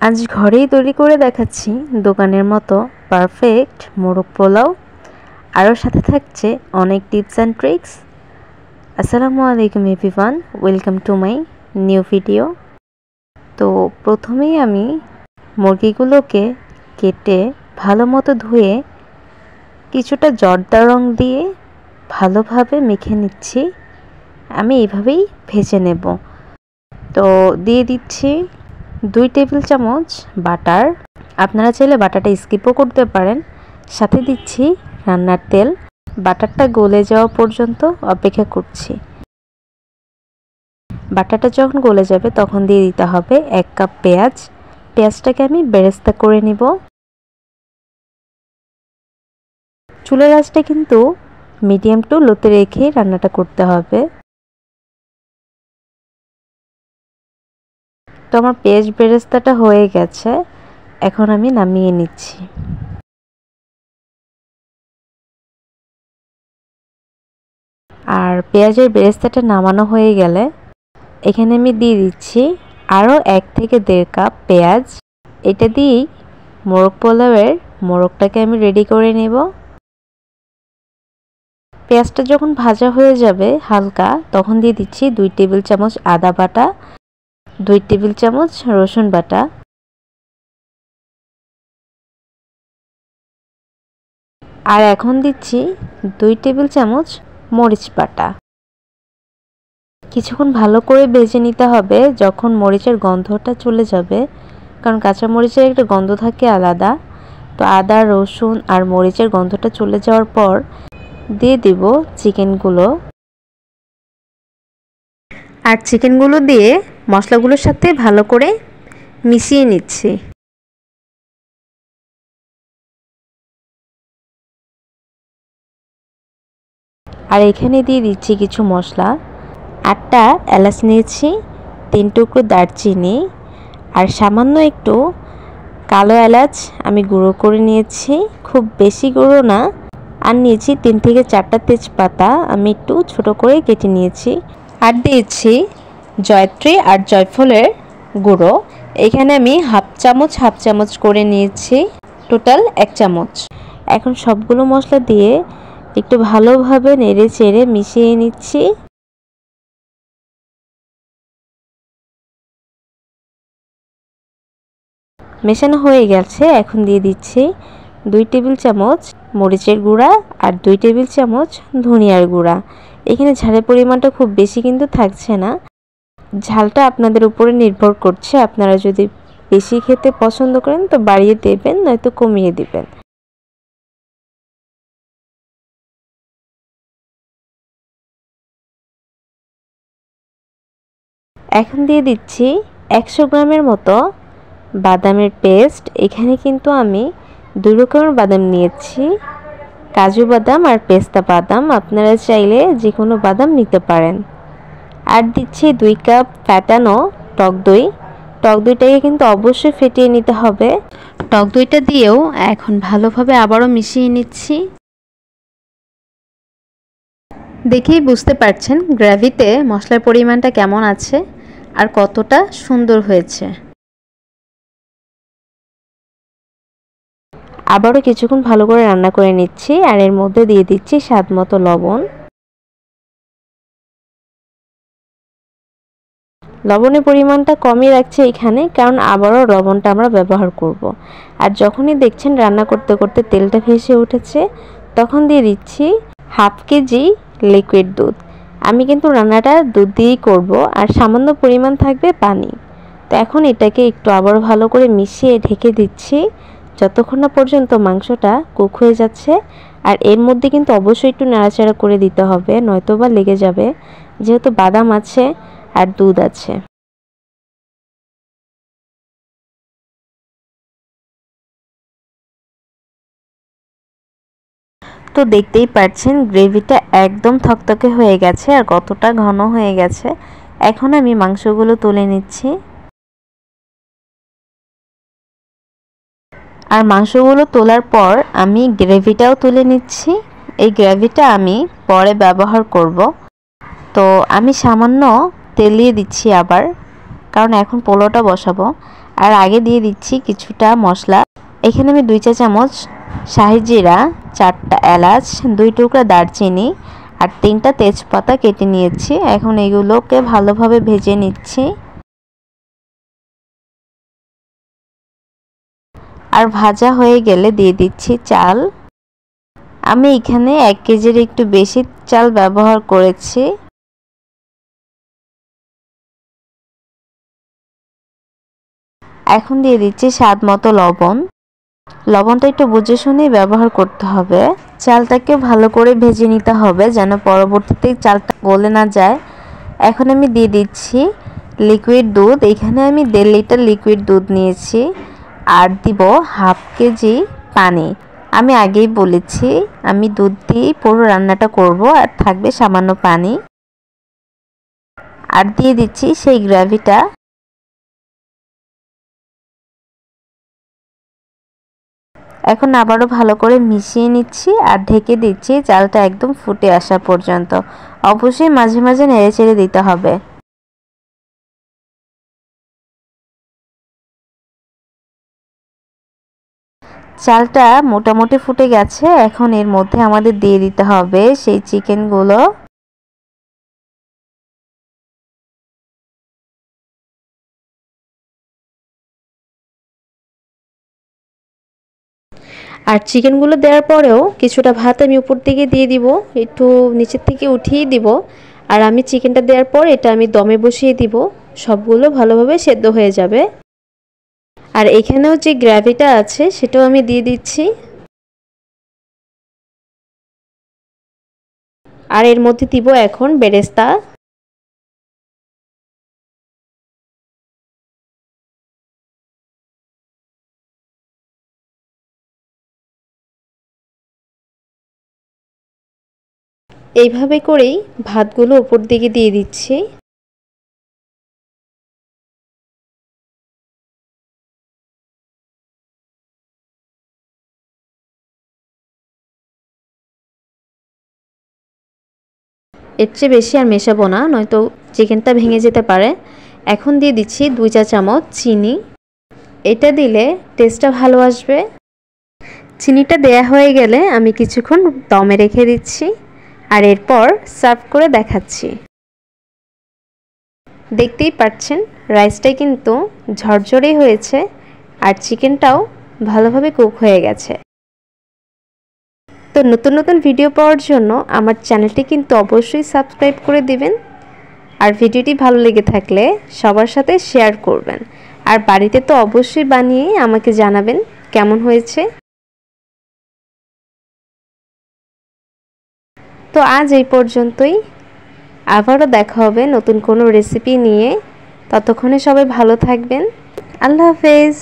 আজ ঘরেই তৈরি করে দেখাচ্ছি দোকানের মতো পারফেক্ট মোরগ পোলাও। আরও সাথে থাকছে অনেক টিপস অ্যান্ড ট্রিক্স। আসসালামু আলাইকুম everyone, welcome to my new video. তো প্রথমেই আমি মুরগিগুলোকে কেটে ভালো মতো ধুয়ে কিছুটা জর্দা রং দিয়ে ভালোভাবে মেখে নিচ্ছি। আমি এইভাবেই ভেজে নেব। তো দিয়ে দিচ্ছি 2 টেবিল চামচ বাটার। আপনারা চাইলে বাটারটা স্কিপও করতে পারেন। সাথে দিচ্ছি রান্নার তেল। বাটারটা গলে যাওয়া পর্যন্ত অপেক্ষা করছি। বাটারটা যখন গলে যাবে তখন দিয়ে দিতে হবে 1 কাপ পেঁয়াজ। পেঁয়াজটাকে আমি বেরেস্তা করে নিব। চুলার আঁচটা কিন্তু মিডিয়াম টু লোতে রেখে রান্নাটা করতে হবে। তো আমার পেঁয়াজ বেরেস্তাটা হয়ে গেছে, এখন আমি নামিয়ে নিচ্ছি। আর পেঁয়াজের বেরেস্তাটা নামানো হয়ে গেলে এখানে আমি দিয়ে দিচ্ছি আরও 1 থেকে 1.5 কাপ পেঁয়াজ। এটা দিয়েই মোরগ পোলাওয়ের মোরগটাকে আমি রেডি করে নেব। পেঁয়াজটা যখন ভাজা হয়ে যাবে হালকা, তখন দিয়ে দিচ্ছি 2 টেবিল চামচ আদা বাটা, 2 টেবিল চামচ রসুন বাটা, আর এখন দিচ্ছি 2 টেবিল চামচ মরিচ বাটা। কিছুক্ষণ ভালো করে ভেজে নিতে হবে যখন মরিচের গন্ধটা চলে যাবে, কারণ কাঁচা মরিচের একটা গন্ধ থাকে আলাদা। তো আদা, রসুন আর মরিচের গন্ধটা চলে যাওয়ার পর দিয়ে দেব চিকেনগুলো। আর চিকেনগুলো দিয়ে মশলাগুলোর সাথে ভালো করে মিশিয়ে নিচ্ছি। আর এখানে দিয়ে দিচ্ছি কিছু মশলা। 8টা এলাচ নিয়েছি, 3 টুকরো দারচিনি, আর সামান্য একটু কালো এলাচ আমি গুঁড়ো করে নিয়েছি, খুব বেশি গুঁড়ো না। আর নিয়েছি 3 থেকে 4টা তেজপাতা, আমি একটু ছোট করে কেটে নিয়েছি। আর দিয়েছি জয়ত্রী আর জয়ফলের গুঁড়ো। এখানে আমি হাফ চামচ করে নিয়েছি, টোটাল 1 চামচ। এখন সবগুলো মশলা দিয়ে একটু ভালোভাবে নেড়ে চেড়ে মিশিয়ে নিচ্ছি। মেশানো হয়ে গেছে, এখন দিয়ে দিচ্ছি 2 টেবিল চামচ মরিচের গুঁড়া আর 2 টেবিল চামচ ধনিয়ার গুঁড়া। এখানে ঝালের পরিমাণটা খুব বেশি কিন্তু থাকছে না, ঝালটা আপনাদের উপরে নির্ভর করছে। আপনারা যদি বেশি খেতে পছন্দ করেন তো বাড়িয়ে দেবেন, নয়তো কমিয়ে দিবেন। এখন দিয়ে দিচ্ছি 100 গ্রামের মতো বাদামের পেস্ট। এখানে কিন্তু আমি 2 রকমের বাদাম নিয়েছি, কাজু বাদাম আর পেস্তা বাদাম। আপনারা চাইলে যে কোনো বাদাম নিতে পারেন। আর দিচ্ছি 2 কাপ ফ্যাটানো টক দই। টক দইটাকে কিন্তু অবশ্যই ফেটিয়ে নিতে হবে। টক দইটা দিয়েও এখন ভালোভাবে আবারও মিশিয়ে নিচ্ছি। দেখেই বুঝতে পারছেন গ্রেভিতে মশলার পরিমাণটা কেমন আছে আর কতটা সুন্দর হয়েছে। আবারও কিছুক্ষণ ভালো করে রান্না করে নিচ্ছি। আর এর মধ্যে দিয়ে দিচ্ছি স্বাদ মতো লবণ। লবণের পরিমাণটা কমই রাখছি এখানে, কারণ আবারও লবণটা আমরা ব্যবহার করব। আর যখনই দেখছেন রান্না করতে করতে তেলটা ভেসে উঠেছে, তখন দিয়ে দিচ্ছি হাফ কেজি লিকুইড দুধ। আমি কিন্তু রান্নাটা দুধ দিয়েই করব, আর সামান্য পরিমাণ থাকবে পানি। তো এখন এটাকে একটু আবার ভালো করে মিশিয়ে ঢেকে দিচ্ছি যতক্ষণ না পর্যন্ত মাংসটা কুক হয়ে যাচ্ছে। আর এর মধ্যে কিন্তু অবশ্যই একটু নাড়াচাড়া করে দিতে হবে, নয়তোবা লেগে যাবে, যেহেতু বাদাম আছে আর দুধ আছে। তো দেখতেই পাচ্ছেন গ্রেভিটা একদম থকথকে হয়ে গেছে আর কতটা ঘন হয়ে গেছে। এখন আমি মাংসগুলো তুলে নিচ্ছি। আর মাংসগুলো তোলার পর আমি গ্রেভিটাও তুলে নিচ্ছি। এই গ্রেভিটা আমি পরে ব্যবহার করব। তো আমি সামান্য তেল দিয়ে দিচ্ছি আবার, কারণ এখন পোলাওটা বসাবো। আর আগে দিয়ে দিচ্ছি কিছুটা মশলা। এখানে আমি 2 চা চামচ শাহি জিরা, 4টা এলাচ, 2 টুকরা দারচিনি আর 3টা তেজপাতা কেটে নিয়েছি। এখন এগুলোকে ভালোভাবে ভেজে নিচ্ছি। আর ভাজা হয়ে গেলে দিয়ে দিচ্ছি চাল। আমি এখানে 1 কেজির একটু বেশি চাল ব্যবহার করেছি। এখন দিয়ে দিচ্ছি স্বাদ মতো লবণ। লবণটা একটু বুঝে শুনেই ব্যবহার করতে হবে। চালটাকে ভালো করে ভেজে নিতে হবে যেন পরবর্তীতে চালটা গলে না যায়। এখন আমি দিয়ে দিচ্ছি লিকুইড দুধ। এখানে আমি 1.5 লিটার লিকুইড দুধ নিয়েছি আর দিব হাফ কেজি পানি। আমি আগেই বলেছি আমি দুধ দিয়ে পুরো রান্নাটা করব আর থাকবে সামান্য পানি। আর দিয়ে দিচ্ছি সেই গ্রেভিটা। এখন আবারও ভালো করে মিশিয়ে নিচ্ছি আর ঢেকে দিচ্ছি চালটা একদম ফুটে আসা পর্যন্ত। অবশ্যই মাঝে মাঝে নেড়েচেড়ে দিতে হবে। চালটা মোটামুটি ফুটে গেছে। এখন এর মধ্যে আমাদের দিয়ে দিতে হবে সেই চিকেনগুলো। আর চিকেনগুলো দেওয়ার পরেও কিছুটা ভাত আমি উপর থেকে দিয়ে দিব, একটু নিচের থেকে উঠিয়ে দিব। আর আমি চিকেনটা দেওয়ার পর এটা আমি দমে বসিয়ে দিব, সবগুলো ভালোভাবে সেদ্ধ হয়ে যাবে। আর এখানেও যে গ্রেভিটা আছে সেটাও আমি দিয়ে দিচ্ছি। আর এর মধ্যে দিব এখন বেরেস্তা। এইভাবে করেই ভাতগুলো উপর দিকে দিয়ে দিচ্ছি। এর চেয়ে বেশি আর মেশাবো না, নয়তো চিকেনটা ভেঙে যেতে পারে। এখন দিয়ে দিচ্ছি 2 চা চামচ চিনি। এটা দিলে টেস্টটা ভালো আসবে। চিনিটা দেয়া হয়ে গেলে আমি কিছুক্ষণ দমে রেখে দিচ্ছি আর এরপর সার্ভ করে দেখাচ্ছি। দেখতেই পাচ্ছেন রাইসটাই কিন্তু ঝরঝরে হয়েছে আর চিকেনটাও ভালোভাবে কুক হয়ে গেছে। তো নতুন নতুন ভিডিও পাওয়ার জন্য আমার চ্যানেলটি কিন্তু অবশ্যই সাবস্ক্রাইব করে দিবেন। আর ভিডিওটি ভালো লেগে থাকলে সবার সাথে শেয়ার করবেন। আর বাড়িতে তো অবশ্যই বানিয়ে আমাকে জানাবেন কেমন হয়েছে। তো আজ এই পর্যন্তই। আবারও দেখা হবে নতুন কোনো রেসিপি নিয়ে। ততক্ষণে সবাই ভালো থাকবেন। আল্লাহ হাফেজ।